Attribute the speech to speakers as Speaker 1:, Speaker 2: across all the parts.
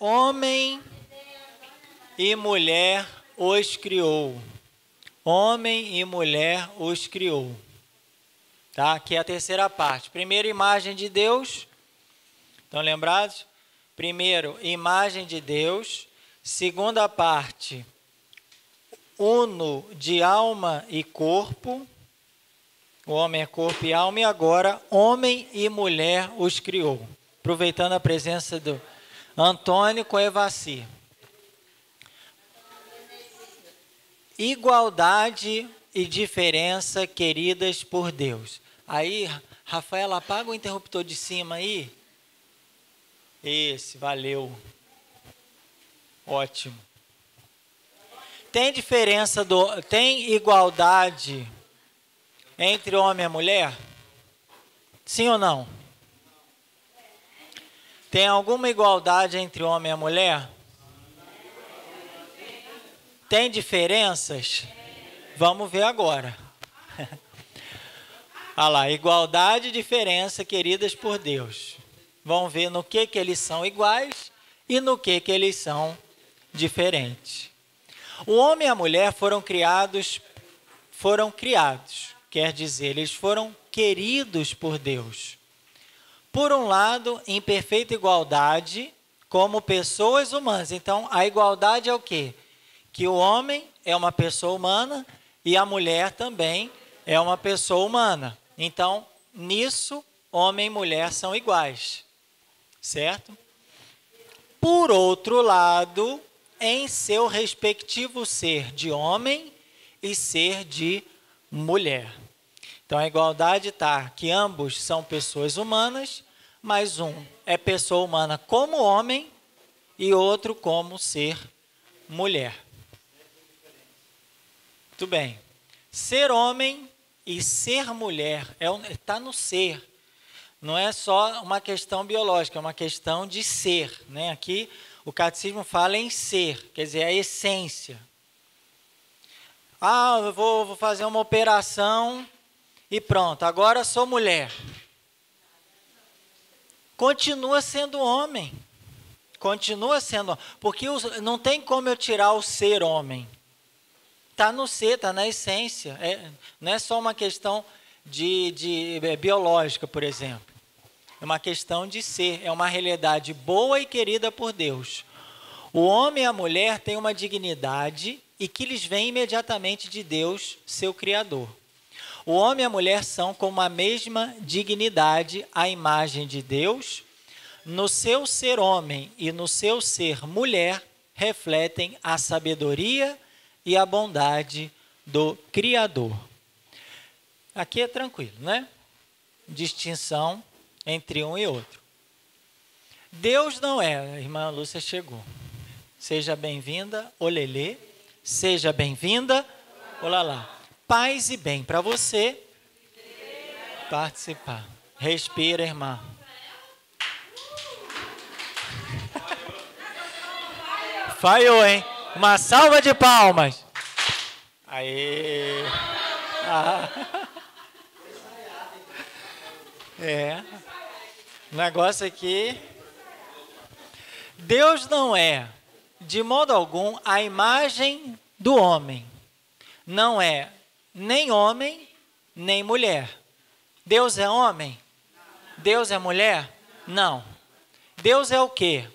Speaker 1: homem e mulher os criou. Homem e mulher os criou. Tá? Aqui é a terceira parte. Primeiro, imagem de Deus. Estão lembrados? Primeiro, imagem de Deus. Segunda parte, uno de alma e corpo. O homem é corpo e alma. E agora, homem e mulher os criou. Aproveitando a presença do Antônio com Evaci. Igualdade e diferença queridas por Deus. Aí, Rafaela, apaga o interruptor de cima aí. Esse, valeu. Ótimo. Tem diferença tem igualdade entre homem e mulher? Sim ou não? Tem alguma igualdade entre homem e mulher? Tem diferenças? Vamos ver agora. Olha lá, igualdade e diferença queridas por Deus. Vamos ver no que eles são iguais e no que eles são diferentes. O homem e a mulher foram criados, quer dizer, eles foram queridos por Deus. Por um lado, em perfeita igualdade, como pessoas humanas. Então, a igualdade é o quê? Que o homem é uma pessoa humana e a mulher também é uma pessoa humana. Então, nisso, homem e mulher são iguais, certo? Por outro lado, em seu respectivo ser de homem e ser de mulher. Então, a igualdade está que ambos são pessoas humanas, mas um é pessoa humana como homem e outro como ser mulher. Muito bem. Ser homem e ser mulher está no ser. Não é só uma questão biológica, é uma questão de ser. Né? Aqui o catecismo fala em ser, quer dizer, a essência. Ah, eu vou fazer uma operação e pronto, agora sou mulher. Continua sendo homem. Continua sendo, porque não tem como eu tirar o ser homem. Está no ser, está na essência. Não é só uma questão biológica, por exemplo. É uma questão de ser. É uma realidade boa e querida por Deus. O homem e a mulher têm uma dignidade e que lhes vem imediatamente de Deus, seu Criador. O homem e a mulher são com a mesma dignidade, a imagem de Deus. No seu ser homem e no seu ser mulher, refletem a sabedoria e a bondade do Criador. Aqui é tranquilo, né? Distinção entre um e outro. Deus não é, a irmã Lúcia chegou. Seja bem-vinda, olelê. Seja bem-vinda, olalá. Paz e bem para você participar. Respira, irmã. Falhou, hein? Uma salva de palmas. Aê. Ah. O negócio aqui. Deus não é, de modo algum, a imagem do homem. Não é nem homem, nem mulher. Deus é homem? Deus é mulher? Não. Deus é o quê?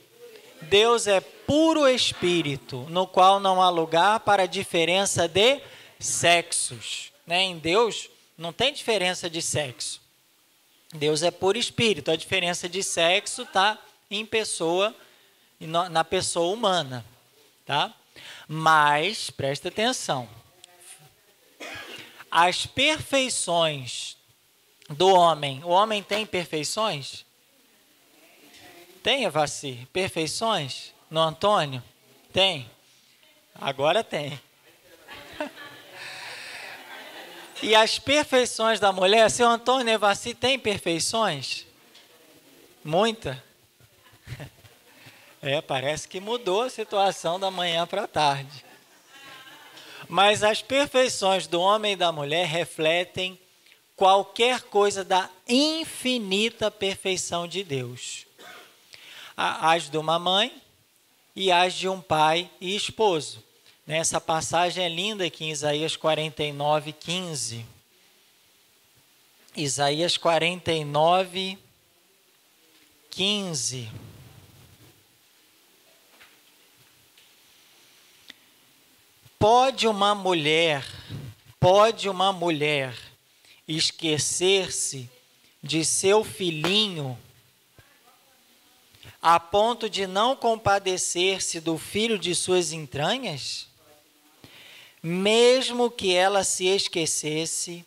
Speaker 1: Deus é puro espírito, no qual não há lugar para diferença de sexos. Né? Em Deus não tem diferença de sexo. Deus é puro espírito. A diferença de sexo está em pessoa, na pessoa humana. Tá? Mas, presta atenção, as perfeições do homem, o homem tem perfeições? Tem, Evaci? Perfeições? No Antônio? Tem? Agora tem. E as perfeições da mulher, seu Antônio Evaci tem perfeições? Muita? Parece que mudou a situação da manhã para a tarde. Mas as perfeições do homem e da mulher refletem qualquer coisa da infinita perfeição de Deus. As de uma mãe e as de um pai e esposo. Essa passagem é linda aqui em Isaías 49, 15. Isaías 49, 15. Pode uma mulher esquecer-se de seu filhinho a ponto de não compadecer-se do filho de suas entranhas? Mesmo que ela se esquecesse,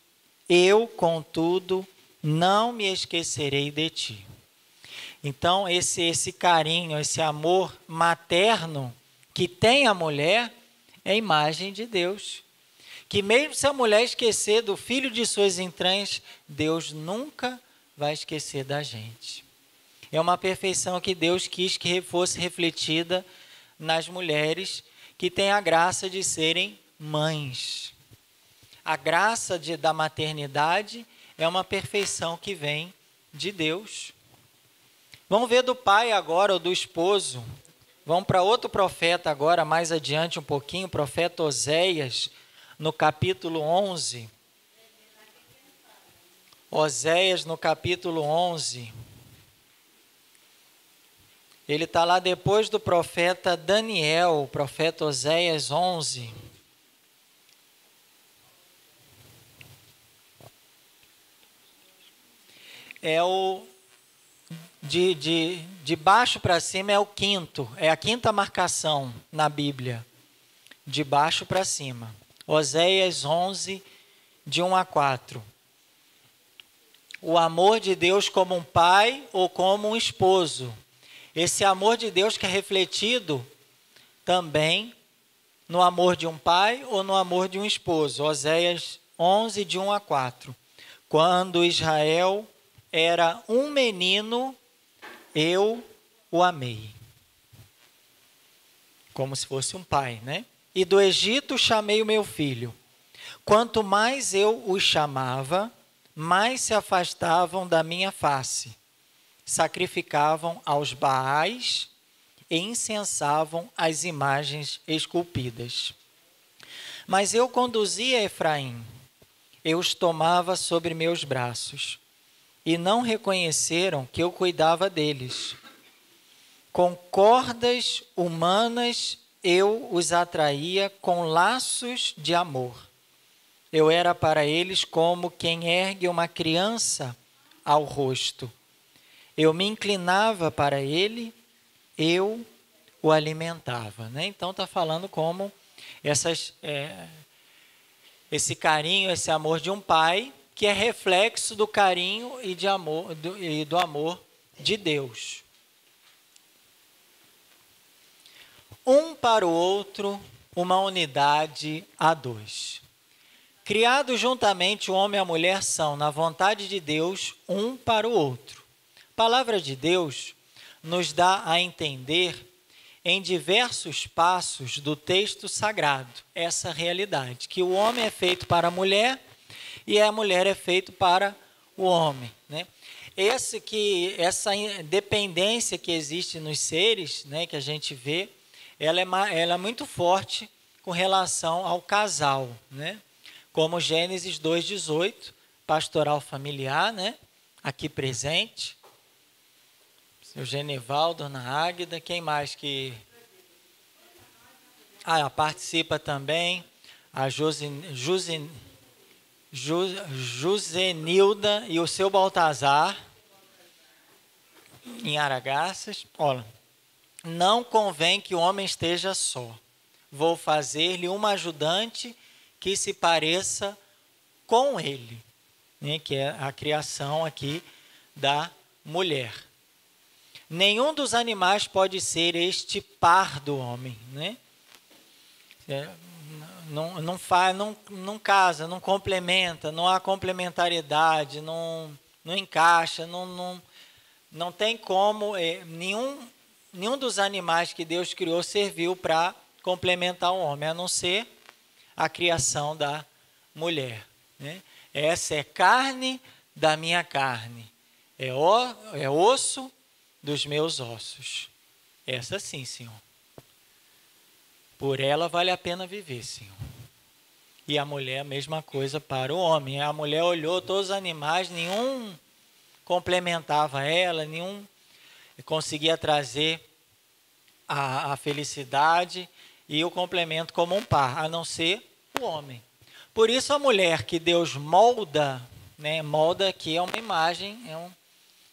Speaker 1: eu, contudo, não me esquecerei de ti. Então, esse carinho, esse amor materno que tem a mulher é a imagem de Deus. Que mesmo se a mulher esquecer do filho de suas entranhas, Deus nunca vai esquecer da gente. É uma perfeição que Deus quis que fosse refletida nas mulheres que têm a graça de serem mães. A graça da maternidade é uma perfeição que vem de Deus. Vamos ver do pai agora, ou do esposo. Vamos para outro profeta agora, mais adiante um pouquinho, o profeta Oséias, no capítulo 11. Oséias, no capítulo 11. Ele está lá depois do profeta Daniel, o profeta Oséias 11. É o de baixo para cima é o quinto, é a quinta marcação na Bíblia, de baixo para cima. Oséias 11, de 1 a 4. O amor de Deus como um pai ou como um esposo. Esse amor de Deus que é refletido também no amor de um pai ou no amor de um esposo. Oséias 11, de 1 a 4. Quando Israel era um menino, eu o amei. Como se fosse um pai, né? E do Egito chamei o meu filho. Quanto mais eu os chamava, mais se afastavam da minha face. Sacrificavam aos Baais e incensavam as imagens esculpidas. Mas eu conduzia Efraim, eu os tomava sobre meus braços, e não reconheceram que eu cuidava deles. Com cordas humanas eu os atraía com laços de amor. Eu era para eles como quem ergue uma criança ao rosto. Eu me inclinava para ele, eu o alimentava. Então está falando como esse carinho, esse amor de um pai, que é reflexo do carinho e do amor de Deus. Um para o outro, uma unidade a dois. Criados juntamente, o homem e a mulher são, na vontade de Deus, um para o outro. A palavra de Deus nos dá a entender, em diversos passos do texto sagrado, essa realidade, que o homem é feito para a mulher e a mulher é feita para o homem. Essa dependência que existe nos seres, que a gente vê, ela é muito forte com relação ao casal, como Gênesis 2,18, pastoral familiar, aqui presente. Seu Genivaldo, Dona Águida, quem mais que... participa também, a Josenilda e o seu Baltazar, em Aragaças. Olha, não convém que o homem esteja só. Vou fazer-lhe uma ajudante que se pareça com ele, que é a criação aqui da mulher. Nenhum dos animais pode ser este par do homem, Não casa, não complementa, não há complementariedade, não encaixa, não tem como, nenhum dos animais que Deus criou serviu para complementar o homem, a não ser a criação da mulher. Essa é carne da minha carne, é osso dos meus ossos. Essa sim, Senhor. Por ela vale a pena viver, Senhor. E a mulher, a mesma coisa para o homem. A mulher olhou todos os animais, nenhum complementava ela, nenhum conseguia trazer a felicidade e o complemento como um par, a não ser o homem. Por isso a mulher que Deus molda, né, molda aqui é uma imagem,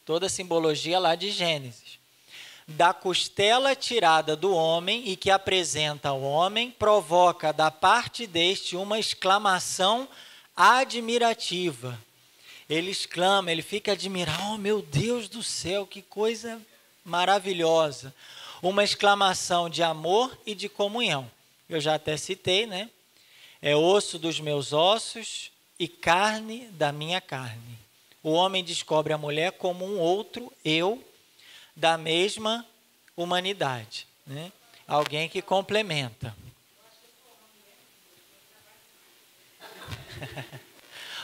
Speaker 1: toda a simbologia lá de Gênesis. Da costela tirada do homem e que apresenta ao homem, provoca da parte deste uma exclamação admirativa. Ele exclama, ele fica admirado, oh meu Deus do céu, que coisa maravilhosa. Uma exclamação de amor e de comunhão. Eu já até citei, né? É osso dos meus ossos e carne da minha carne. O homem descobre a mulher como um outro eu, da mesma humanidade, né? Alguém que complementa.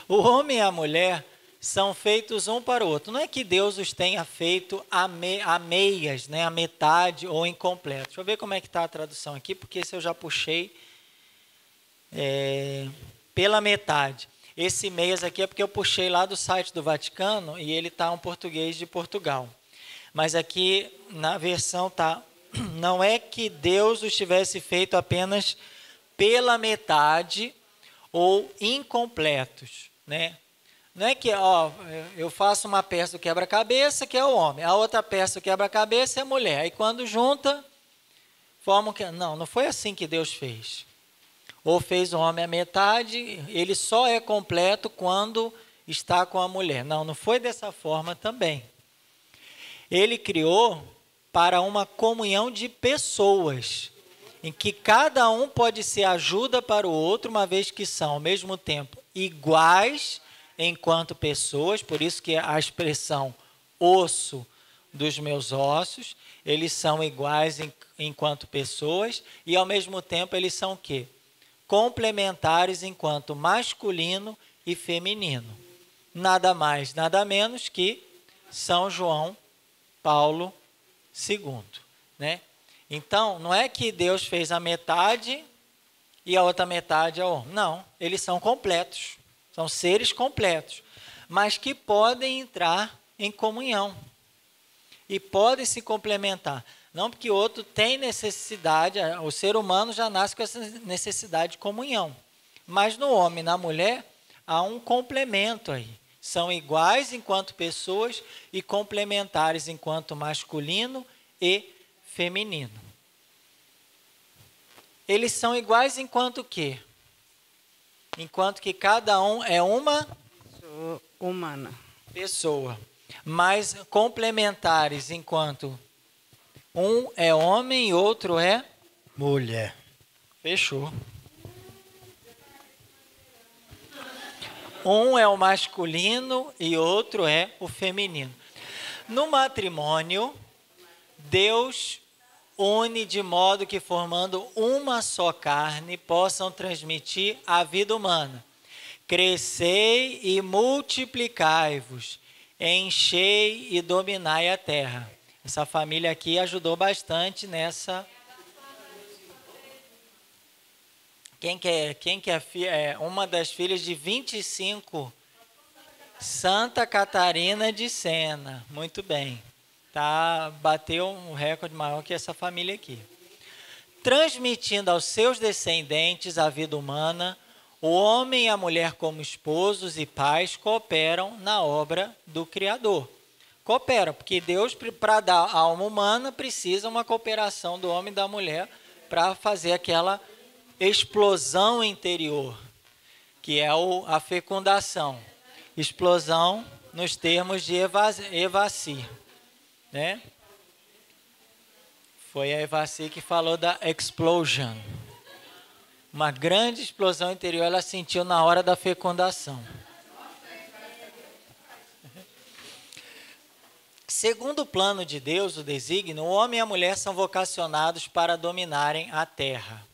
Speaker 1: O homem e a mulher são feitos um para o outro. Não é que Deus os tenha feito a meias, né? A metade ou incompleto. Deixa eu ver como é que está a tradução aqui, porque esse eu já puxei pela metade. Esse meias aqui é porque eu puxei lá do site do Vaticano e ele está em português de Portugal. Mas aqui na versão tá, não é que Deus os tivesse feito apenas pela metade ou incompletos, né? Não é que eu faço uma peça do quebra-cabeça, que é o homem, a outra peça do quebra-cabeça é a mulher. Aí quando junta, formam que... Não foi assim que Deus fez. Ou fez o homem à metade, ele só é completo quando está com a mulher. Não foi dessa forma também. Ele criou para uma comunhão de pessoas, em que cada um pode ser ajuda para o outro, uma vez que são, ao mesmo tempo, iguais enquanto pessoas, por isso que a expressão osso dos meus ossos, eles são iguais enquanto pessoas, e ao mesmo tempo eles são o quê? Complementares enquanto masculino e feminino. Nada mais, nada menos que São João Paulo II, né? Então, não é que Deus fez a metade e a outra metade é o homem. Não, eles são completos, são seres completos, mas que podem entrar em comunhão e podem se complementar. Não porque o outro tem necessidade, o ser humano já nasce com essa necessidade de comunhão, mas no homem e na mulher há um complemento aí. São iguais enquanto pessoas e complementares enquanto masculino e feminino. Eles são iguais enquanto quê? Enquanto que cada um é uma
Speaker 2: humana.
Speaker 1: Pessoa. Mas complementares enquanto um é homem e outro é
Speaker 3: mulher.
Speaker 1: Fechou. Um é o masculino e outro é o feminino. No matrimônio, Deus une de modo que, formando uma só carne, possam transmitir a vida humana. Crescei e multiplicai-vos, enchei e dominai a terra. Essa família aqui ajudou bastante nessa... Quem que é uma das filhas de 25? Santa Catarina de Sena. Muito bem. Bateu um recorde maior que essa família aqui. Transmitindo aos seus descendentes a vida humana, o homem e a mulher como esposos e pais cooperam na obra do Criador. Cooperam, porque Deus, para dar a alma humana, precisa uma cooperação do homem e da mulher para fazer aquela explosão interior, que é a fecundação. Explosão nos termos de Evaci, né? Foi a Evaci que falou da explosion. Uma grande explosão interior ela sentiu na hora da fecundação. Segundo o plano de Deus, o desígnio, o homem e a mulher são vocacionados para dominarem a terra,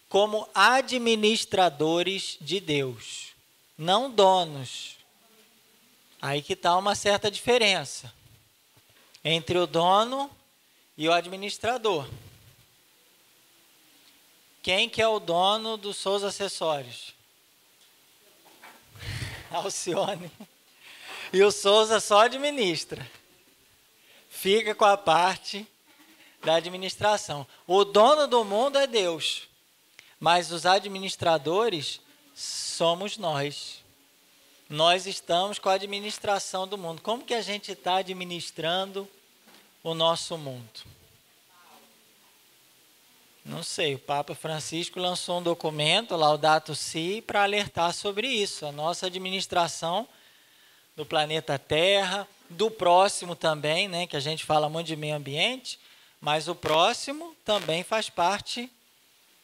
Speaker 1: como administradores de Deus, não donos. Aí que está uma certa diferença entre o dono e o administrador. Quem que é o dono dos Souza Acessórios? Alcione. E o Souza só administra. Fica com a parte da administração. O dono do mundo é Deus, mas os administradores somos nós. Nós estamos com a administração do mundo. Como que a gente está administrando o nosso mundo? Não sei, o Papa Francisco lançou um documento, Laudato Si, para alertar sobre isso. A nossa administração do planeta Terra, do próximo também, né, que a gente fala muito de meio ambiente, mas o próximo também faz parte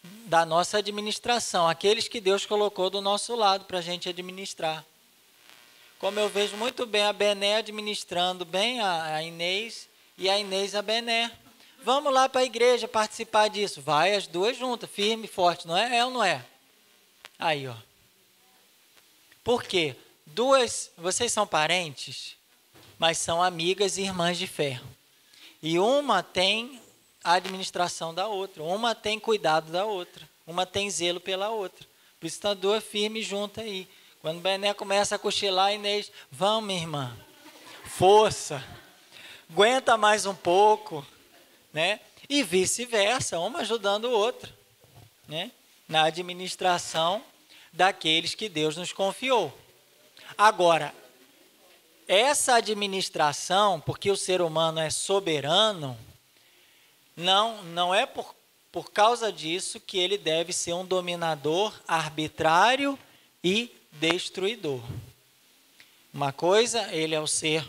Speaker 1: da nossa administração, aqueles que Deus colocou do nosso lado para a gente administrar. Como eu vejo muito bem a Bené administrando bem a Inês e a Inês a Bené. Vamos lá para a igreja participar disso. Vai as duas juntas, firme e forte, não é? É ou não é? Aí, ó. Por quê? Vocês são parentes, mas são amigas e irmãs de fé. E uma tem a administração da outra, uma tem cuidado da outra, uma tem zelo pela outra. Por isso estão duas firmes juntas aí. Quando o Bené começa a cochilar, a Inês, vamos, minha irmã, força, aguenta mais um pouco, né? E vice-versa, uma ajudando o outro, né? Na administração daqueles que Deus nos confiou. Agora, essa administração, porque o ser humano é soberano, não é por causa disso que ele deve ser um dominador arbitrário e destruidor. Uma coisa, ele é o ser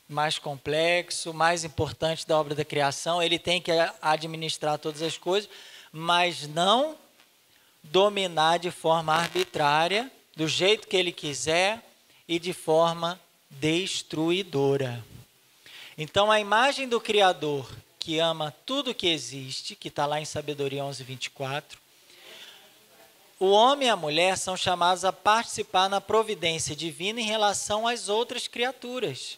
Speaker 1: mais complexo, mais importante da obra da criação, ele tem que administrar todas as coisas, mas não dominar de forma arbitrária, do jeito que ele quiser e de forma destruidora. Então, a imagem do Criador, que ama tudo que existe, que está lá em Sabedoria 11:24, o homem e a mulher são chamados a participar na providência divina em relação às outras criaturas.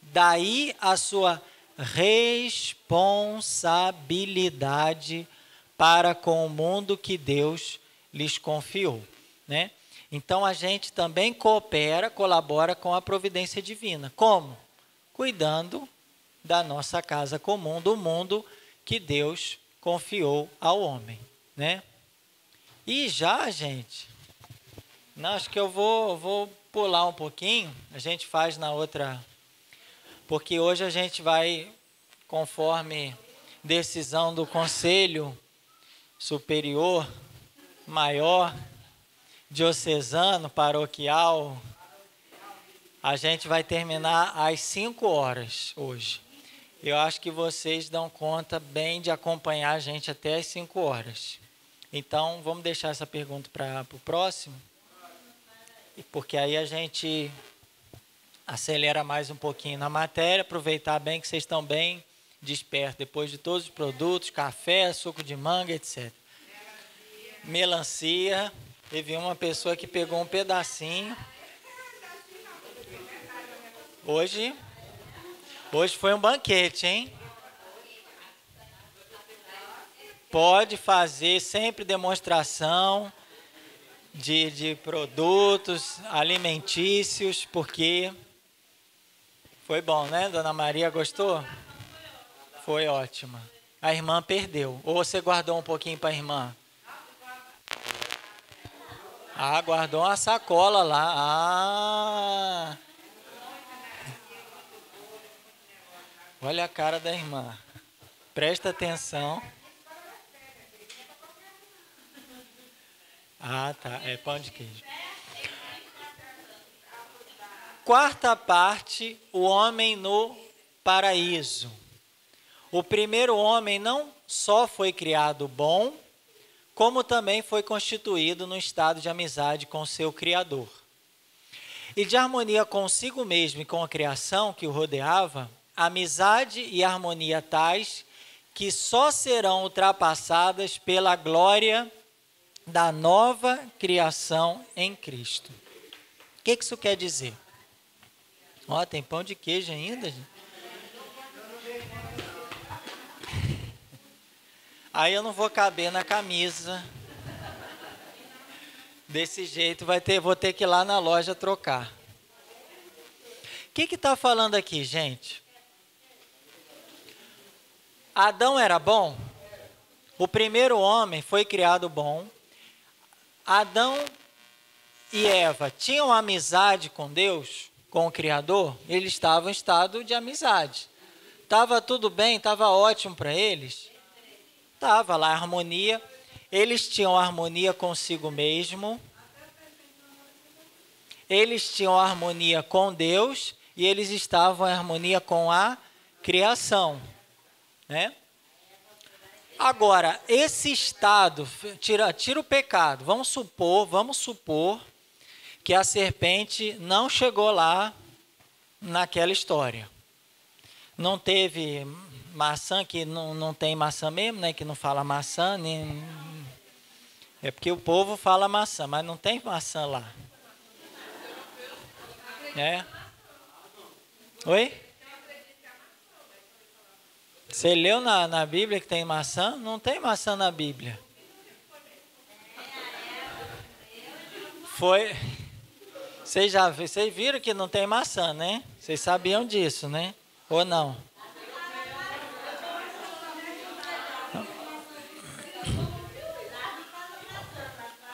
Speaker 1: Daí a sua responsabilidade para com o mundo que Deus lhes confiou, né? Então, a gente também colabora com a providência divina. Como? Cuidando da nossa casa comum, do mundo que Deus confiou ao homem, né? E já, gente, acho que eu vou pular um pouquinho, a gente faz na outra, porque hoje a gente vai, conforme decisão do Conselho Superior Maior Diocesano, paroquial, a gente vai terminar às 5 horas hoje. Eu acho que vocês dão conta bem de acompanhar a gente até às 5 horas. Então, vamos deixar essa pergunta para o próximo, porque aí a gente acelera mais um pouquinho na matéria, aproveitar bem que vocês estão bem despertos, depois de todos os produtos, café, suco de manga, etc. Melancia. Teve uma pessoa que pegou um pedacinho. Hoje foi um banquete, hein? Pode fazer sempre demonstração de produtos alimentícios, porque foi bom, né? Dona Maria gostou? Foi ótima. A irmã perdeu. Ou você guardou um pouquinho para a irmã? Ah, guardou uma sacola lá. Ah. Olha a cara da irmã. Presta atenção. Ah, tá. É pão de queijo. Quarta parte, o homem no paraíso. O primeiro homem não só foi criado bom, como também foi constituído num estado de amizade com seu Criador. E de harmonia consigo mesmo e com a criação que o rodeava, amizade e harmonia tais que só serão ultrapassadas pela glória da nova criação em Cristo. O que isso quer dizer? Ó, tem pão de queijo ainda, gente. Aí eu não vou caber na camisa Desse jeito vou ter que ir lá na loja trocar. O que está falando aqui, gente? Adão era bom? O primeiro homem foi criado bom. Adão e Eva tinham amizade com Deus, com o Criador? Eles estavam em estado de amizade. Estava tudo bem? Estava ótimo para eles? Estava lá harmonia. Eles tinham harmonia consigo mesmo. Eles tinham harmonia com Deus e eles estavam em harmonia com a criação, né? Agora, esse estado, tira o pecado. Vamos supor que a serpente não chegou lá naquela história. Não teve maçã, que não tem maçã mesmo, né? Que não fala maçã. Nem, é porque o povo fala maçã, mas não tem maçã lá. É. Oi? Você leu na Bíblia que tem maçã? Não tem maçã na Bíblia. Foi. Vocês viram que não tem maçã, né? Vocês sabiam disso, né? Ou não?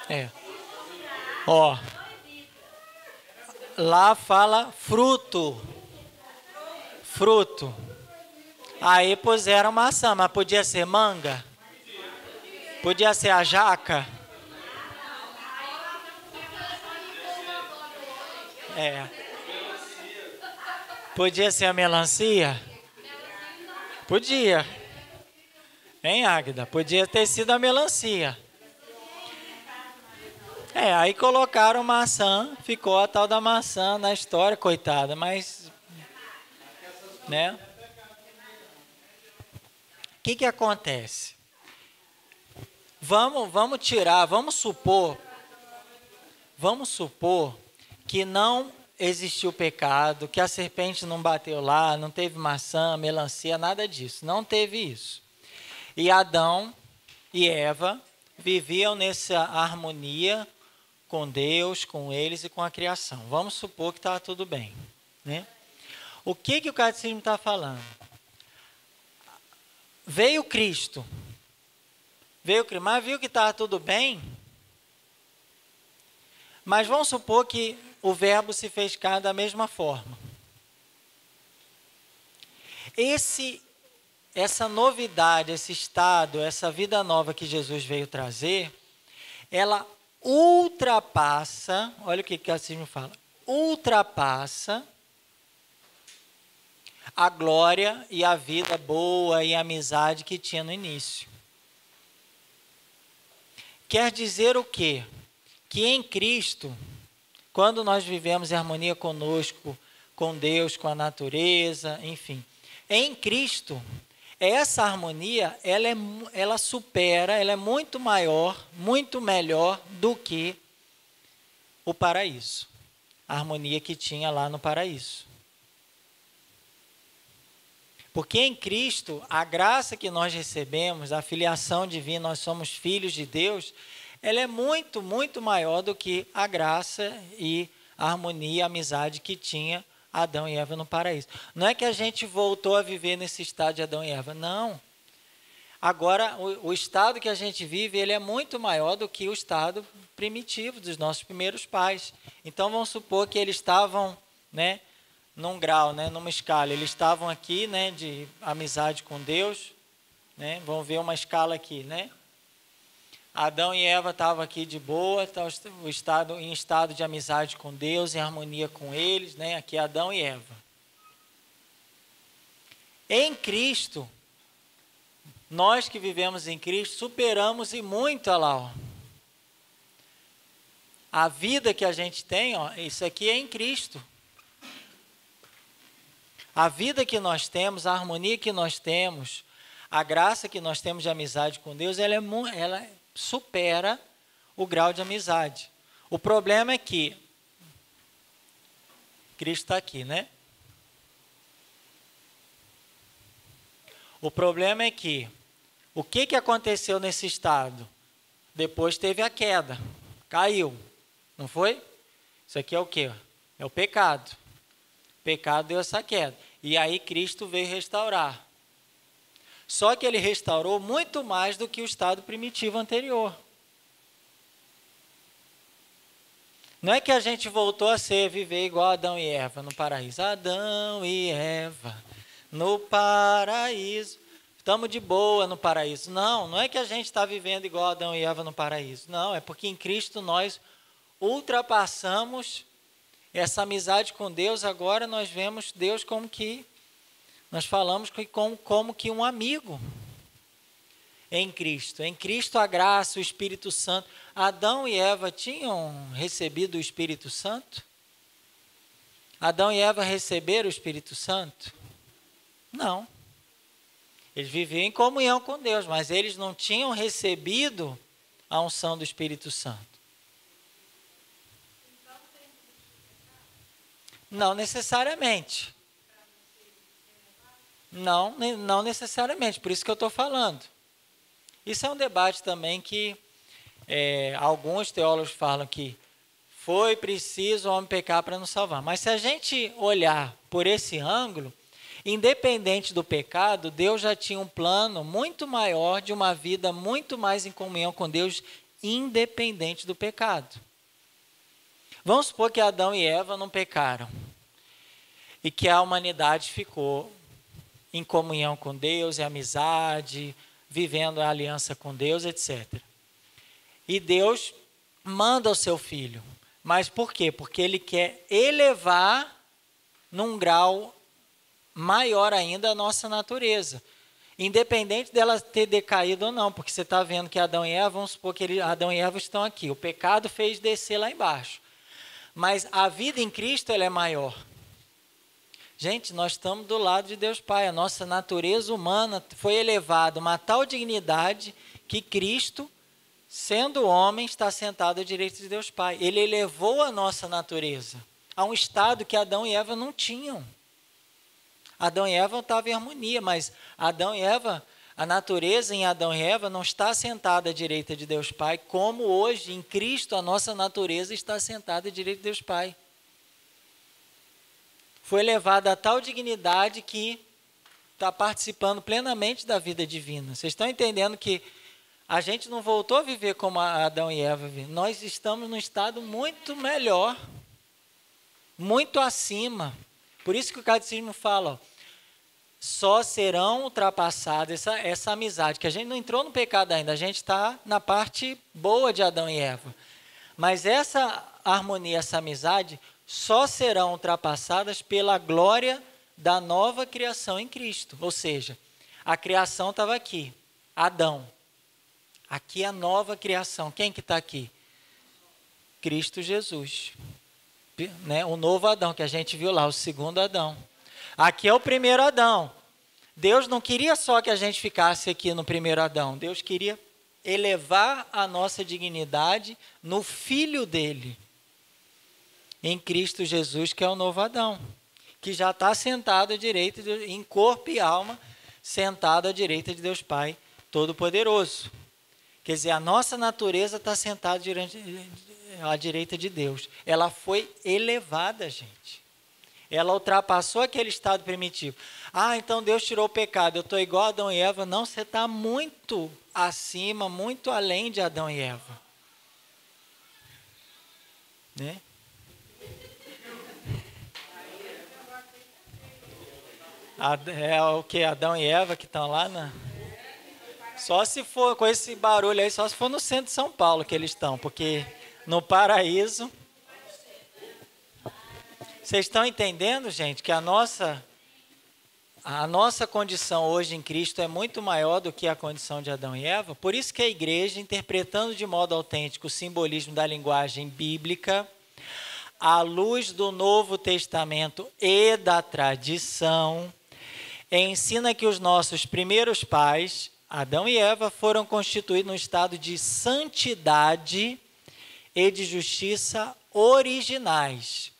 Speaker 1: É. Ó. Lá fala fruto. Fruto. Aí puseram maçã, mas podia ser manga? Podia ser a jaca? É. Podia ser a melancia? Podia. Hein, Águida? Podia ter sido a melancia. É, aí colocaram maçã, ficou a tal da maçã na história, coitada, mas, né? O que acontece? Vamos supor que não existiu pecado, que a serpente não bateu lá, não teve maçã, melancia, nada disso, não teve isso. E Adão e Eva viviam nessa harmonia com Deus, com eles e com a criação. Vamos supor que estava tudo bem, né? O que o catecismo está falando? Veio Cristo, mas viu que estava tudo bem? Mas vamos supor que o verbo se fez carne da mesma forma. Essa novidade, esse estado, essa vida nova que Jesus veio trazer, ela ultrapassa, olha o que o catecismo fala, ultrapassa a glória e a vida boa e a amizade que tinha no início. Quer dizer o quê? Que em Cristo, quando nós vivemos em harmonia conosco, com Deus, com a natureza, enfim, em Cristo, essa harmonia, ela supera, ela é muito maior, muito melhor do que o paraíso. A harmonia que tinha lá no paraíso. Porque em Cristo, a graça que nós recebemos, a filiação divina, nós somos filhos de Deus, ela é muito, muito maior do que a graça e a harmonia, a amizade que tinha Adão e Eva no paraíso. Não é que a gente voltou a viver nesse estado de Adão e Eva, não. Agora, o estado que a gente vive, ele é muito maior do que o estado primitivo dos nossos primeiros pais. Então, vamos supor que eles estavam, né, num grau, né, numa escala. Eles estavam aqui, né, de amizade com Deus, né? Vamos ver uma escala aqui, né? Adão e Eva estavam aqui de boa, em estado de amizade com Deus, em harmonia com eles, né? Aqui Adão e Eva. Em Cristo, nós que vivemos em Cristo, superamos e muito, olha lá, ó. A vida que a gente tem, ó, isso aqui é em Cristo. A vida que nós temos, a harmonia que nós temos, a graça que nós temos de amizade com Deus, ela supera o grau de amizade. O problema é que Cristo está aqui, né? O problema é que o que aconteceu nesse estado? Depois teve a queda, caiu. Não foi? Isso aqui é o quê? É o pecado. O pecado deu essa queda. E aí Cristo veio restaurar. Só que ele restaurou muito mais do que o estado primitivo anterior. Não é que a gente voltou a viver igual Adão e Eva no paraíso. Adão e Eva no paraíso. Estamos de boa no paraíso. Não é que a gente está vivendo igual Adão e Eva no paraíso. Não, é porque em Cristo nós ultrapassamos essa amizade com Deus. Agora nós vemos Deus como que, nós falamos como que um amigo em Cristo. Em Cristo a graça, o Espírito Santo. Adão e Eva tinham recebido o Espírito Santo? Adão e Eva receberam o Espírito Santo? Não. Eles viviam em comunhão com Deus, mas eles não tinham recebido a unção do Espírito Santo. Não necessariamente. Não necessariamente, por isso que eu estou falando. Isso é um debate também que alguns teólogos falam que foi preciso o homem pecar para nos salvar. Mas se a gente olhar por esse ângulo, independente do pecado, Deus já tinha um plano muito maior de uma vida muito mais em comunhão com Deus, independente do pecado. Vamos supor que Adão e Eva não pecaram e que a humanidade ficou em comunhão com Deus, em amizade, vivendo a aliança com Deus, etc. E Deus manda o seu filho. Mas por quê? Porque ele quer elevar num grau maior ainda a nossa natureza. Independente dela ter decaído ou não, porque você está vendo que Adão e Eva, vamos supor que Adão e Eva estão aqui. O pecado fez descer lá embaixo. Mas a vida em Cristo ela é maior. Gente, nós estamos do lado de Deus Pai. A nossa natureza humana foi elevada a uma tal dignidade que Cristo, sendo homem, está sentado à direita de Deus Pai. Ele elevou a nossa natureza a um estado que Adão e Eva não tinham. Adão e Eva estavam em harmonia, mas Adão e Eva, a natureza em Adão e Eva não está sentada à direita de Deus Pai, como hoje em Cristo a nossa natureza está sentada à direita de Deus Pai. Foi elevada a tal dignidade que está participando plenamente da vida divina. Vocês estão entendendo que a gente não voltou a viver como Adão e Eva viveram. Nós estamos num estado muito melhor, muito acima. Por isso que o catecismo fala, ó, só serão ultrapassadas essa amizade, que a gente não entrou no pecado ainda, a gente está na parte boa de Adão e Eva. Mas essa harmonia, essa amizade, só serão ultrapassadas pela glória da nova criação em Cristo. Ou seja, a criação estava aqui, Adão. Aqui é a nova criação. Quem que está aqui? Cristo Jesus. Né? O novo Adão, que a gente viu lá, o segundo Adão. Aqui é o primeiro Adão. Deus não queria só que a gente ficasse aqui no primeiro Adão. Deus queria elevar a nossa dignidade no Filho dele. Em Cristo Jesus, que é o novo Adão. Que já está sentado à direita, em corpo e alma, sentado à direita de Deus Pai Todo-Poderoso. Quer dizer, a nossa natureza está sentada à direita de Deus. Ela foi elevada, gente. Ela ultrapassou aquele estado primitivo. Então Deus tirou o pecado, eu estou igual a Adão e Eva. Não, você está muito acima, muito além de Adão e Eva. Né? É o que? Adão e Eva que estão lá na... Só se for com esse barulho aí, só se for no centro de São Paulo que eles estão, porque no paraíso... Vocês estão entendendo, gente, que a nossa condição hoje em Cristo é muito maior do que a condição de Adão e Eva? Por isso que a igreja, interpretando de modo autêntico o simbolismo da linguagem bíblica, à luz do Novo Testamento e da tradição, ensina que os nossos primeiros pais, Adão e Eva, foram constituídos num estado de santidade e de justiça originais.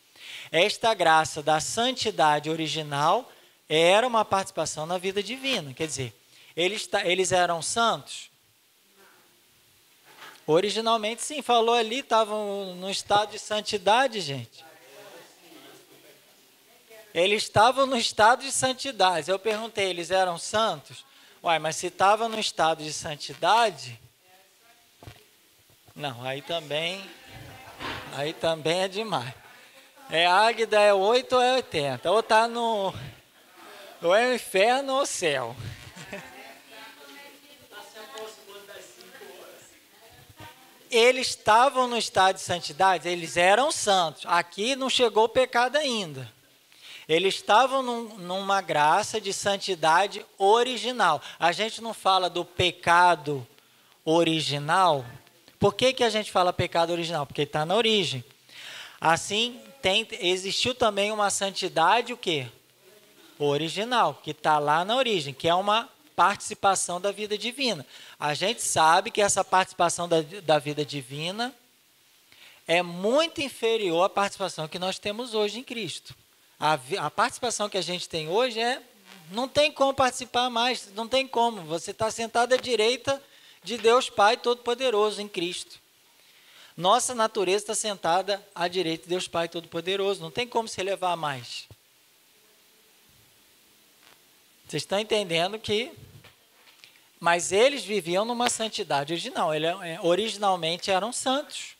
Speaker 1: Esta graça da santidade original era uma participação na vida divina. Quer dizer, eles eram santos? Originalmente, sim, falou ali, estavam no estado de santidade, gente. Eles estavam no estado de santidade. Eu perguntei, eles eram santos? Uai, mas se estavam no estado de santidade... Não, aí também é demais. É Águida, é 8 ou é 80. Ou está no... Ou é o inferno ou o céu. Eles estavam no estado de santidade, eles eram santos. Aqui não chegou o pecado ainda. Eles estavam numa graça de santidade original. A gente não fala do pecado original. Por que a gente fala pecado original? Porque está na origem. Assim, existiu também uma santidade, o quê? Original, que está lá na origem, que é uma participação da vida divina. A gente sabe que essa participação da vida divina é muito inferior à participação que nós temos hoje em Cristo. A participação que a gente tem hoje não tem como participar mais, não tem como. Você está sentado à direita de Deus Pai Todo-Poderoso em Cristo. Nossa natureza está sentada à direita de Deus Pai Todo-Poderoso, não tem como se elevar mais. Vocês estão entendendo que... Mas eles viviam numa santidade original. Originalmente eram santos.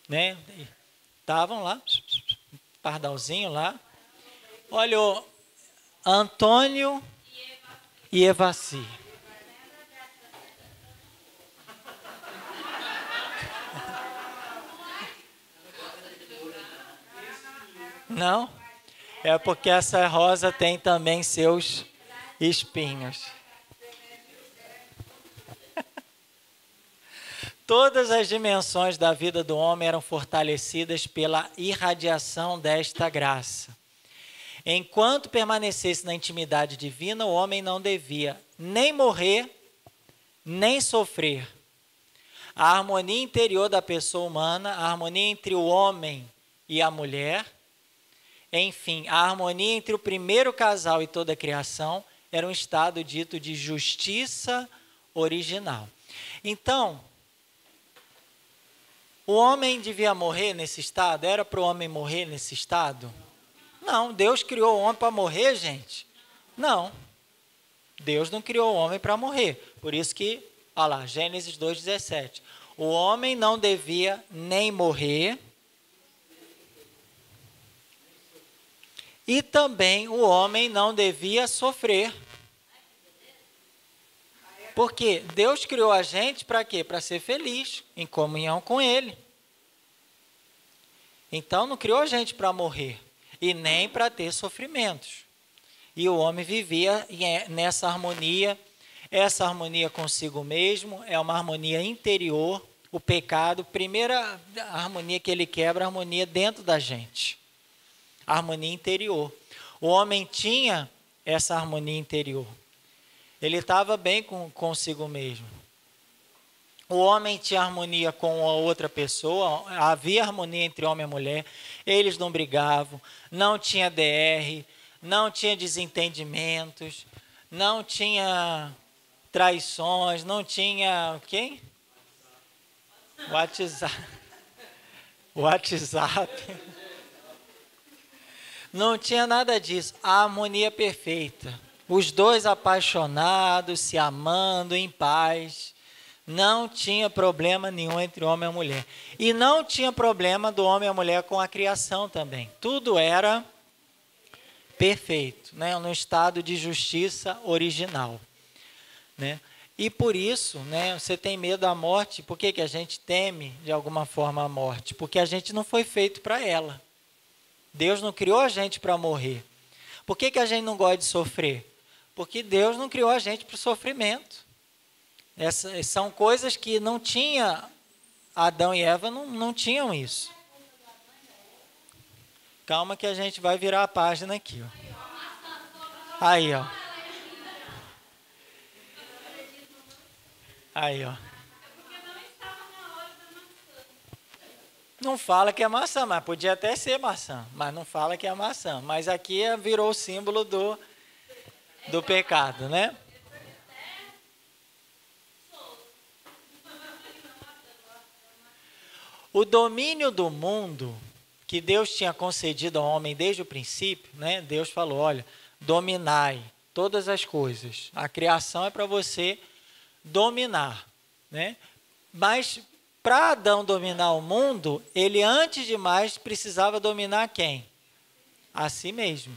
Speaker 1: Né? Estavam lá, pardalzinho lá. Olha o Antônio e Evaci. Não? É porque essa rosa tem também seus espinhos. Todas as dimensões da vida do homem eram fortalecidas pela irradiação desta graça. Enquanto permanecesse na intimidade divina, o homem não devia nem morrer, nem sofrer. A harmonia interior da pessoa humana, a harmonia entre o homem e a mulher, enfim, a harmonia entre o primeiro casal e toda a criação, era um estado dito de justiça original. Então, o homem devia morrer nesse estado? Era para o homem morrer nesse estado? Não, Deus criou o homem para morrer, gente? Não. Deus não criou o homem para morrer. Por isso que, olha lá, Gênesis 2,17. O homem não devia nem morrer. E também o homem não devia sofrer. Porque Deus criou a gente para quê? Para ser feliz, em comunhão com Ele. Então não criou a gente para morrer e nem para ter sofrimentos. E o homem vivia nessa harmonia, essa harmonia consigo mesmo, é uma harmonia interior. O pecado, primeira harmonia que ele quebra, a harmonia dentro da gente. A harmonia interior. O homem tinha essa harmonia interior. Ele estava bem consigo mesmo. O homem tinha harmonia com a outra pessoa, havia harmonia entre homem e mulher, eles não brigavam, não tinha DR, não tinha desentendimentos, não tinha traições, não tinha quem? WhatsApp. Não tinha nada disso, a harmonia perfeita. Os dois apaixonados, se amando, em paz. Não tinha problema nenhum entre o homem e a mulher. E não tinha problema do homem e a mulher com a criação também. Tudo era perfeito, né? No estado de justiça original. Né? E por isso, né, você tem medo da morte. Por que a gente teme, de alguma forma, a morte? Porque a gente não foi feito para ela. Deus não criou a gente para morrer. Por que a gente não gosta de sofrer? Porque Deus não criou a gente para o sofrimento. Essas são coisas que não tinha, Adão e Eva não tinham isso. Calma que a gente vai virar a página aqui. Ó. Aí, ó. Aí, ó. Não fala que é maçã, mas podia até ser maçã. Mas não fala que é maçã. Mas aqui virou o símbolo do pecado, né? O domínio do mundo que Deus tinha concedido ao homem desde o princípio, né? Deus falou, olha, dominai todas as coisas. A criação é para você dominar, né? Mas para Adão dominar o mundo, ele antes de mais precisava dominar quem? A si mesmo.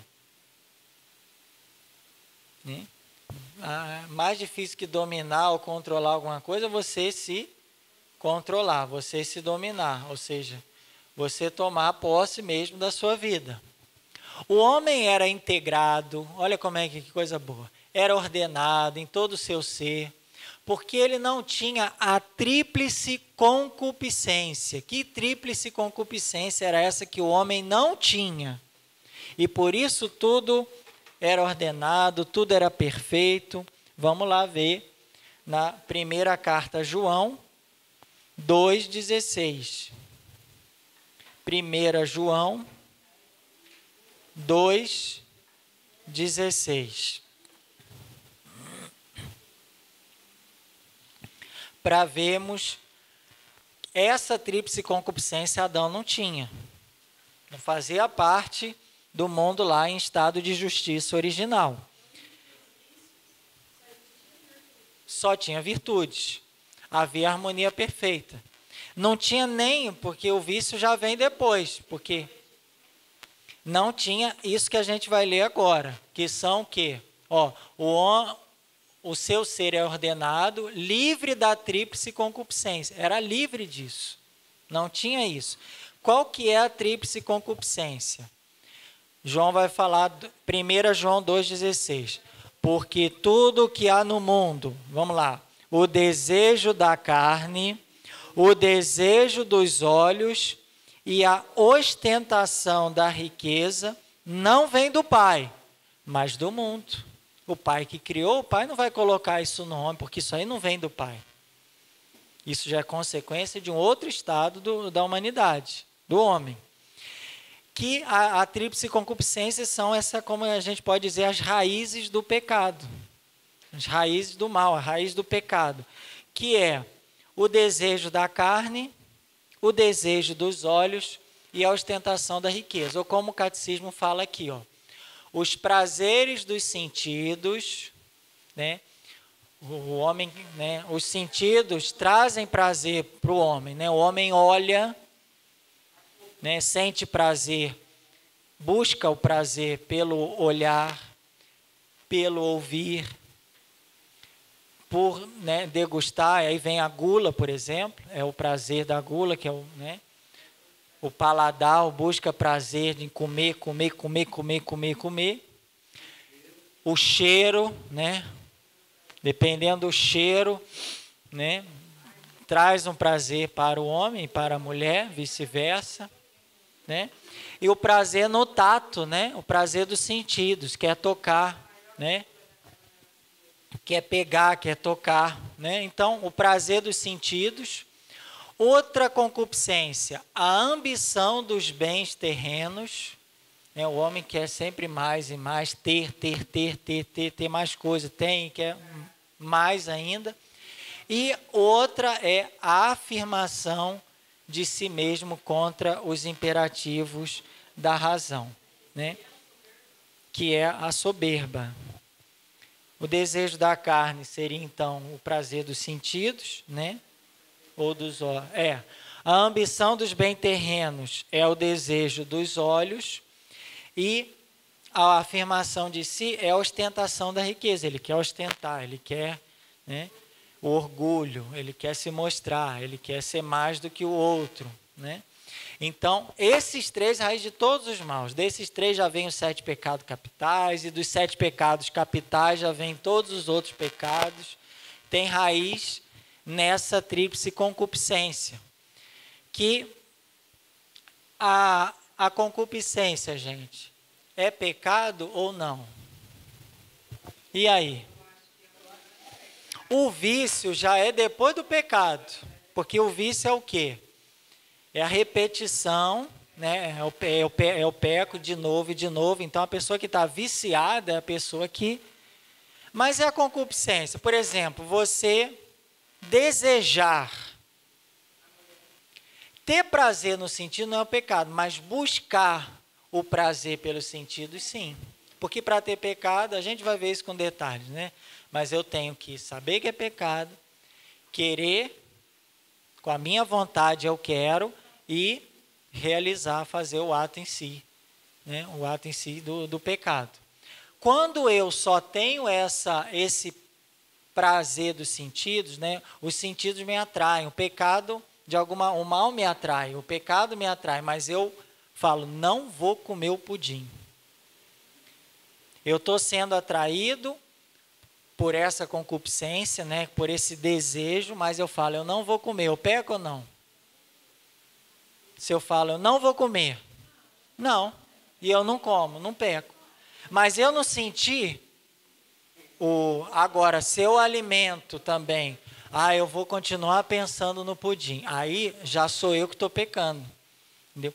Speaker 1: Né? Mais difícil que dominar ou controlar alguma coisa é você se controlar, você se dominar, ou seja, você tomar posse mesmo da sua vida. O homem era integrado, olha como é que coisa boa, era ordenado em todo o seu ser, porque ele não tinha a tríplice concupiscência. Que tríplice concupiscência era essa que o homem não tinha? E por isso tudo era ordenado, tudo era perfeito. Vamos lá ver na primeira carta a João 2,16. 1 João 2,16. Para vermos essa tríplice concupiscência Adão não tinha. Não fazia parte do mundo lá em estado de justiça original. Só tinha virtudes. Havia harmonia perfeita. Não tinha nem, porque o vício já vem depois, porque não tinha isso que a gente vai ler agora, que são o quê? O seu ser é ordenado, livre da tríplice concupiscência. Era livre disso. Não tinha isso. Qual que é a tríplice concupiscência? João vai falar, 1 João 2,16. Porque tudo o que há no mundo, vamos lá, o desejo da carne, o desejo dos olhos e a ostentação da riqueza não vem do Pai, mas do mundo. O Pai que criou, o Pai não vai colocar isso no homem, porque isso aí não vem do Pai. Isso já é consequência de um outro estado da humanidade, do homem. Que a tríplice concupiscência são como a gente pode dizer, as raízes do pecado. As raízes do mal, a raiz do pecado. Que é o desejo da carne, o desejo dos olhos e a ostentação da riqueza. Ou como o catecismo fala aqui, os prazeres dos sentidos, né? O homem, né? Os sentidos trazem prazer para o homem, né? O homem olha, né? Sente prazer, busca o prazer pelo olhar, pelo ouvir, por, né, degustar. Aí vem a gula, por exemplo, é o prazer da gula, que é o paladar, busca prazer em comer. O cheiro, né? Dependendo do cheiro, né? Traz um prazer para o homem e para a mulher, vice-versa, né? E o prazer no tato, né? O prazer dos sentidos, quer tocar, né? Quer pegar, quer tocar, né? Então, o prazer dos sentidos. Outra concupiscência, a ambição dos bens terrenos, né? O homem quer sempre mais e mais, ter mais coisa, quer mais ainda. E outra é a afirmação de si mesmo contra os imperativos da razão, né? Que é a soberba. O desejo da carne seria, então, o prazer dos sentidos, né? Ou dos olhos. A ambição dos bens terrenos é o desejo dos olhos e a afirmação de si é a ostentação da riqueza. Ele quer ostentar, ele quer, né, o orgulho, ele quer se mostrar, ele quer ser mais do que o outro, né? Então, esses três raízes de todos os maus. Desses três já vem os 7 pecados capitais, e dos 7 pecados capitais já vem todos os outros pecados. Tem raiz nessa tríplice concupiscência. Que a concupiscência, gente, é pecado ou não? E aí? O vício já é depois do pecado, porque o vício é o quê? É a repetição, né? É o peco de novo e de novo. Então, a pessoa que está viciada é a pessoa que... Mas é a concupiscência. Por exemplo, você desejar ter prazer no sentido não é o pecado, mas buscar o prazer pelos sentidos, sim. Porque para ter pecado, a gente vai ver isso com detalhes, né? Mas eu tenho que saber que é pecado, querer, com a minha vontade eu quero, e realizar, fazer o ato em si, né? O ato em si do pecado. Quando eu só tenho esse prazer dos sentidos, né? Os sentidos me atraem, o pecado, o mal me atrai, o pecado me atrai, mas eu falo, não vou comer o pudim. Eu estou sendo atraído por essa concupiscência, né? Por esse desejo, mas eu falo, eu não vou comer, eu peco ou não? Se eu falo, eu não vou comer, não, e eu não como, não peco. Mas eu não senti agora, se eu alimento também, eu vou continuar pensando no pudim, aí já sou eu que estou pecando. Entendeu?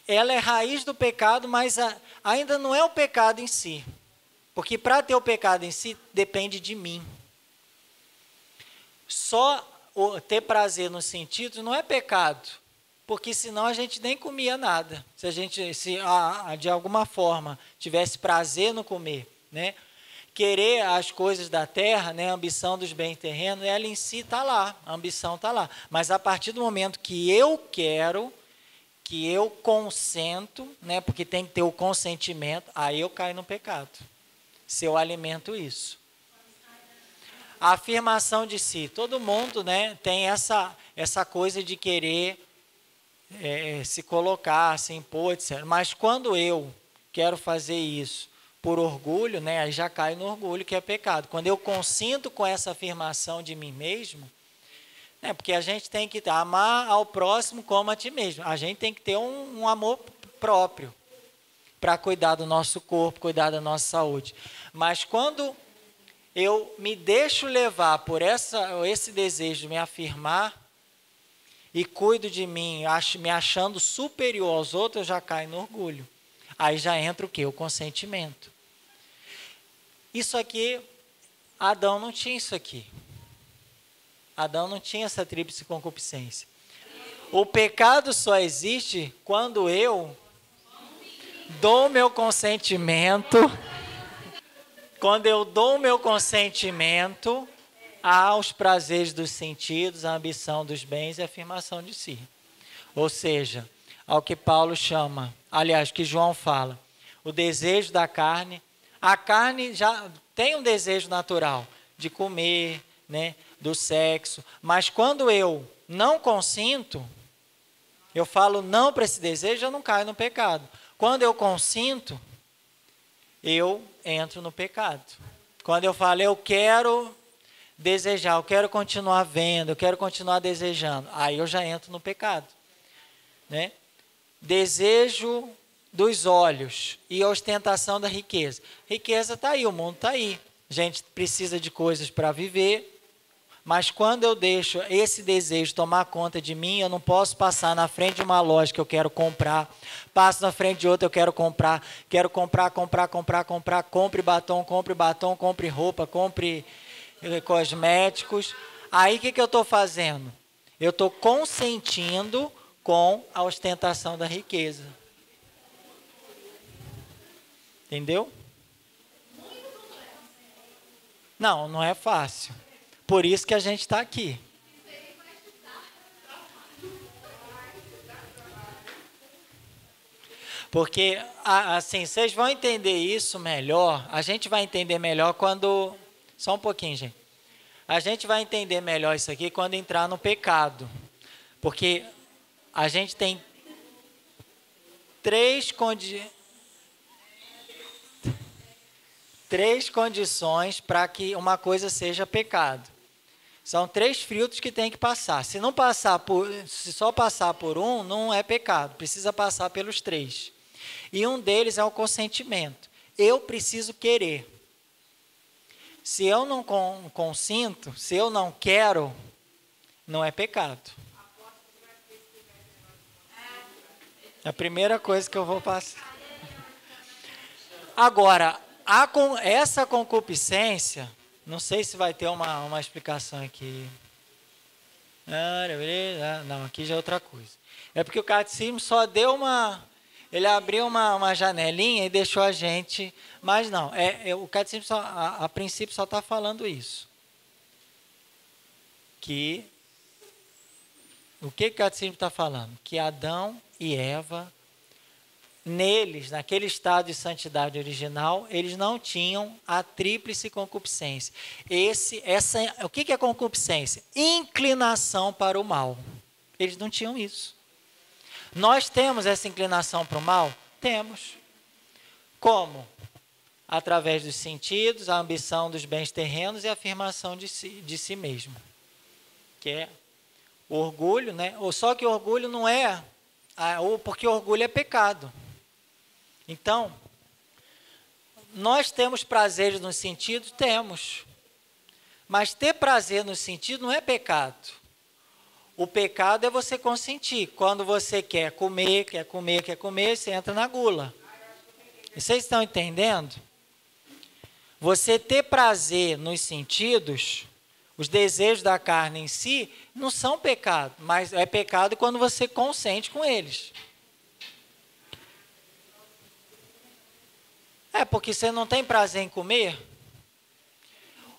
Speaker 1: Ela é raiz do pecado, mas ainda não é o pecado em si. Porque para ter o pecado em si, depende de mim. Só ter prazer nos sentidos não é pecado. Porque senão a gente nem comia nada. Se a gente, de alguma forma, tivesse prazer no comer, né? Querer as coisas da terra, né? A ambição dos bens terrenos, ela em si está lá. A ambição está lá. Mas a partir do momento que eu quero, que eu consento, né? Porque tem que ter o consentimento, aí eu caio no pecado. Se eu alimento isso. A afirmação de si. Todo mundo, né, tem essa coisa de querer se colocar, se impor, etc. Mas quando eu quero fazer isso por orgulho, né, aí já cai no orgulho, que é pecado. Quando eu consinto com essa afirmação de mim mesmo, né, porque a gente tem que amar ao próximo como a ti mesmo. A gente tem que ter um amor próprio para cuidar do nosso corpo, cuidar da nossa saúde. Mas quando eu me deixo levar por esse desejo de me afirmar e cuido de mim, me achando superior aos outros, eu já caio no orgulho. Aí já entra o quê? O consentimento. Isso aqui, Adão não tinha isso aqui. Adão não tinha essa tríplice concupiscência. O pecado só existe quando eu dou meu consentimento. Quando eu dou meu consentimento aos prazeres dos sentidos, à ambição dos bens e à afirmação de si. Ou seja, ao que Paulo chama, aliás, que João fala, o desejo da carne. A carne já tem um desejo natural de comer, né, do sexo, mas quando eu não consinto, eu falo não para esse desejo, eu não caio no pecado. Quando eu consinto, eu entro no pecado. Quando eu falo, eu quero desejar, eu quero continuar vendo, eu quero continuar desejando, aí eu já entro no pecado, né? Desejo dos olhos e ostentação da riqueza. Riqueza está aí, o mundo está aí. A gente precisa de coisas para viver, mas quando eu deixo esse desejo tomar conta de mim, eu não posso passar na frente de uma loja que eu quero comprar, passo na frente de outra, eu quero comprar, compre batom, compre roupa, compre cosméticos. Aí o que eu estou fazendo? Eu estou consentindo com a ostentação da riqueza. Entendeu? Não, não é fácil. Por isso que a gente está aqui. Porque, assim, vocês vão entender isso melhor. A gente vai entender melhor quando... Só um pouquinho, gente. A gente vai entender melhor isso aqui quando entrar no pecado. Porque a gente tem três condições para que uma coisa seja pecado. São 3 filtros que tem que passar. Se só passar por um, não é pecado. Precisa passar pelos 3. E um deles é o consentimento. Eu preciso querer. Se eu não consinto, se eu não quero, não é pecado. É a primeira coisa que eu vou passar. Agora, essa concupiscência, não sei se vai ter uma explicação aqui. Não, aqui já é outra coisa. É porque o catecismo só deu uma... Ele abriu uma janelinha e deixou a gente... Mas não, o catecismo só, a princípio só está falando isso. O que o catecismo está falando? Que Adão e Eva, neles, naquele estado de santidade original, eles não tinham a tríplice concupiscência. O que é concupiscência? Inclinação para o mal. Eles não tinham isso. Nós temos essa inclinação para o mal? Temos. Como? Através dos sentidos, a ambição dos bens terrenos e a afirmação de si mesmo. Que é o orgulho, né? Só que o orgulho não é... Porque o orgulho é pecado. Então, nós temos prazeres nos sentidos? Temos. Mas ter prazer no sentido não é pecado. O pecado é você consentir. Quando você quer comer, você entra na gula. Vocês estão entendendo? Você ter prazer nos sentidos, os desejos da carne em si, não são pecado, mas é pecado quando você consente com eles. Porque você não tem prazer em comer?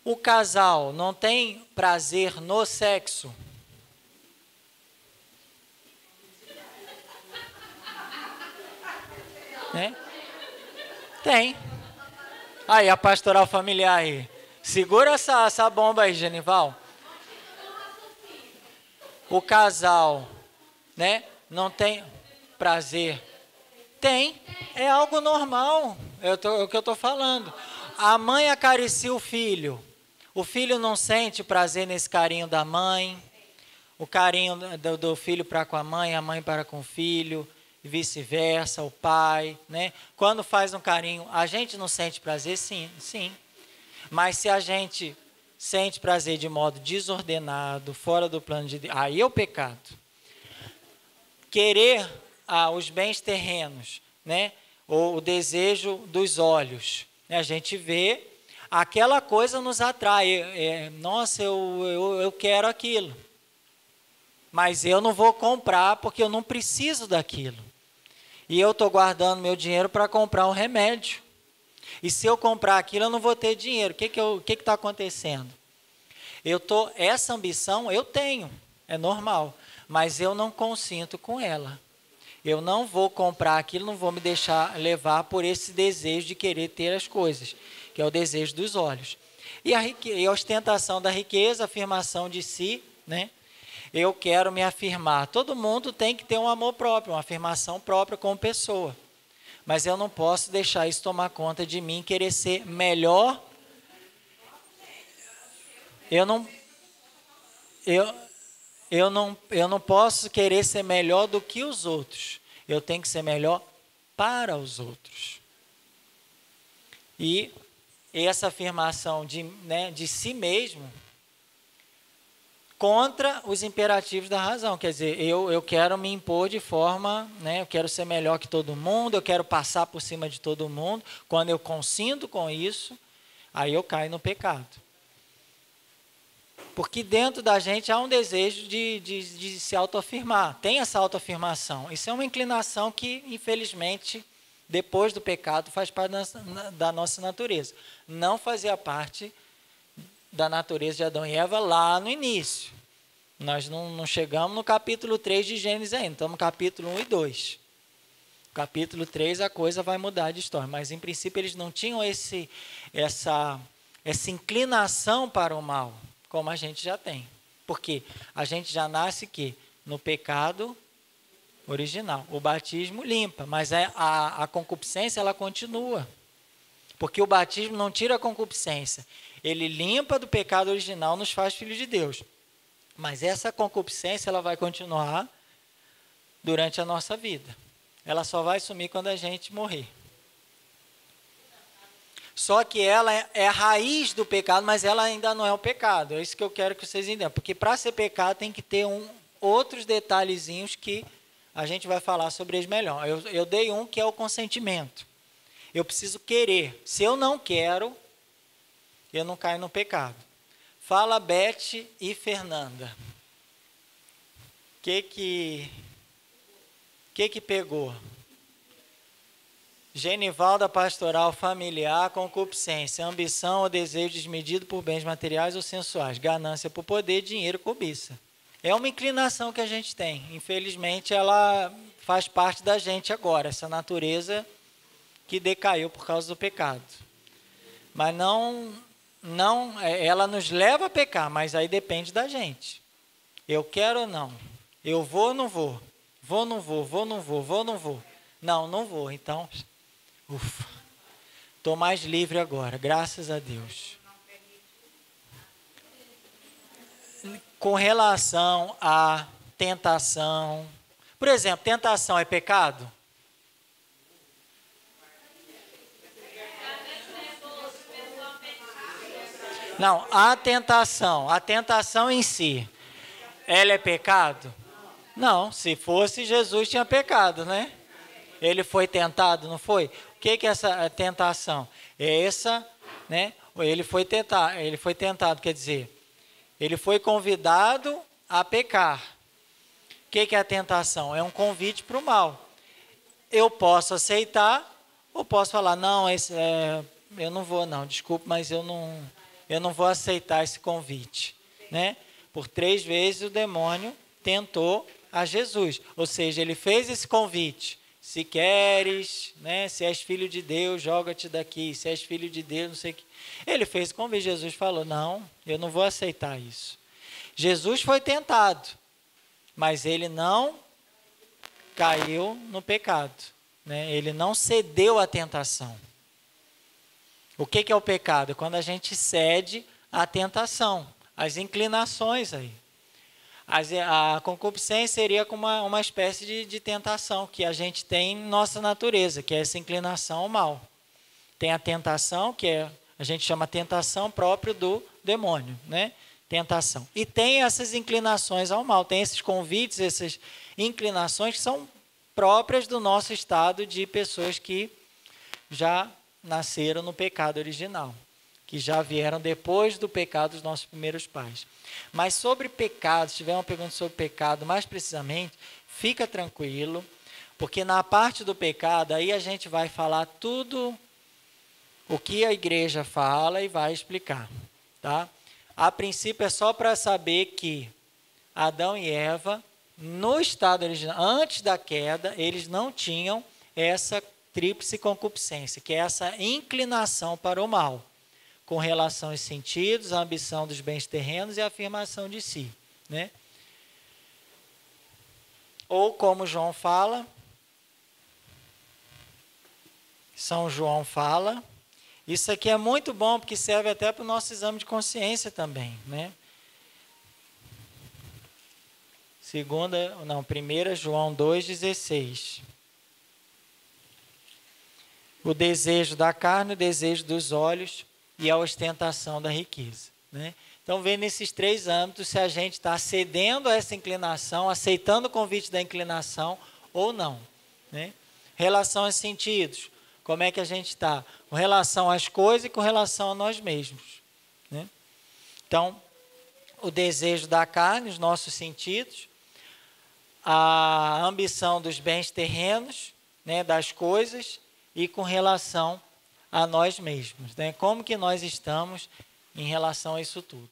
Speaker 1: O casal não tem prazer no sexo? Né? Tem. Aí, a pastoral familiar aí. Segura essa bomba aí, Genival. O casal, né, não tem prazer. Tem. É algo normal. É o que eu estou falando. A mãe acaricia o filho. O filho não sente prazer nesse carinho da mãe. O carinho do filho para com a mãe para com o filho. E vice-versa, o pai, né? Quando faz um carinho, a gente não sente prazer? Sim. Mas se a gente sente prazer de modo desordenado, fora do plano de Deus, aí é o pecado. Querer os bens terrenos, né? Ou o desejo dos olhos, né? A gente vê, aquela coisa nos atrai. Nossa, eu quero aquilo. Mas eu não vou comprar porque eu não preciso daquilo. E eu estou guardando meu dinheiro para comprar um remédio. E se eu comprar aquilo, eu não vou ter dinheiro. O que está acontecendo? Essa ambição eu tenho, é normal. Mas eu não consinto com ela. Eu não vou comprar aquilo, não vou me deixar levar por esse desejo de querer ter as coisas, que é o desejo dos olhos. E a ostentação da riqueza, a afirmação de si, né? Eu quero me afirmar. Todo mundo tem que ter um amor próprio, uma afirmação própria como pessoa. Mas eu não posso deixar isso tomar conta de mim, querer ser melhor. Eu não posso querer ser melhor do que os outros. Eu tenho que ser melhor para os outros. E essa afirmação de si mesmo contra os imperativos da razão. Quer dizer, eu quero me impor de forma, eu quero ser melhor que todo mundo, eu quero passar por cima de todo mundo. Quando eu consinto com isso, aí eu caio no pecado. Porque dentro da gente há um desejo de se autoafirmar. Tem essa autoafirmação. Isso é uma inclinação que, infelizmente, depois do pecado, faz parte da nossa natureza. Não fazia parte da natureza de Adão e Eva lá no início. Nós não chegamos no capítulo 3 de Gênesis ainda, estamos no capítulo 1 e 2. No capítulo 3 a coisa vai mudar de história, mas em princípio eles não tinham essa inclinação para o mal, como a gente já tem. Porque a gente já nasce no pecado original. O batismo limpa, mas a concupiscência ela continua. Porque o batismo não tira a concupiscência. Ele limpa do pecado original, nos faz filhos de Deus. Mas essa concupiscência ela vai continuar durante a nossa vida. Ela só vai sumir quando a gente morrer. Só que ela é a raiz do pecado, mas ela ainda não é o pecado. É isso que eu quero que vocês entendam. Porque para ser pecado tem que ter outros detalhezinhos que a gente vai falar sobre eles melhor. Eu dei um que é o consentimento. Eu preciso querer. Se eu não quero, eu não caio no pecado. Fala Beth e Fernanda. que pegou? Genivalda pastoral familiar, concupiscência, ambição ou desejo desmedido por bens materiais ou sensuais, ganância por poder, dinheiro, cobiça. É uma inclinação que a gente tem. Infelizmente, ela faz parte da gente agora, essa natureza que decaiu por causa do pecado. Mas ela nos leva a pecar, mas aí depende da gente. Eu quero ou não? Eu vou ou não vou? Vou ou não vou? Vou ou não vou? Vou ou não vou? Não, não vou. Então, ufa, estou mais livre agora, graças a Deus. Com relação à tentação, por exemplo, tentação é pecado? Não, a tentação em si, ela é pecado? Não, se fosse, Jesus tinha pecado, né? Ele foi tentado, não foi? O que é essa tentação? É essa, né? Ele foi tentado, quer dizer, ele foi convidado a pecar. O que é a tentação? É um convite para o mal. Eu posso aceitar ou posso falar, não, eu não vou não, desculpe, mas eu não vou aceitar esse convite, né? Por 3 vezes o demônio tentou a Jesus, ou seja, ele fez esse convite. Se queres, né? Se és filho de Deus, joga-te daqui. Se és filho de Deus, não sei o que. Ele fez o convite. Jesus falou, não, eu não vou aceitar isso. Jesus foi tentado, mas ele não caiu no pecado, né? Ele não cedeu à tentação. O que é o pecado? Quando a gente cede à tentação, às inclinações aí. A concupiscência seria como uma espécie de tentação que a gente tem em nossa natureza, que é essa inclinação ao mal. Tem a tentação, que a gente chama tentação próprio do demônio, né? Tentação. E tem essas inclinações ao mal, tem esses convites, essas inclinações que são próprias do nosso estado de pessoas que já nasceram no pecado original, que já vieram depois do pecado dos nossos primeiros pais. Mas sobre pecado, se tiver uma pergunta sobre pecado, mais precisamente, fica tranquilo, porque na parte do pecado, aí a gente vai falar tudo o que a igreja fala e vai explicar, tá? A princípio é só para saber que Adão e Eva, no estado original, antes da queda, eles não tinham essa tríplice concupiscência, que é essa inclinação para o mal, com relação aos sentidos, a ambição dos bens terrenos e a afirmação de si, né? Ou como João fala, São João fala, isso aqui é muito bom porque serve até para o nosso exame de consciência também, né? 1 João 2,16. O desejo da carne, o desejo dos olhos e a ostentação da riqueza, né? Então, vê nesses 3 âmbitos se a gente está cedendo a essa inclinação, aceitando o convite da inclinação ou não, né? Relação aos sentidos, como é que a gente está? Com relação às coisas e com relação a nós mesmos, né? Então, o desejo da carne, os nossos sentidos, a ambição dos bens terrenos, né, das coisas, e com relação a nós mesmos, né? Como que nós estamos em relação a isso tudo.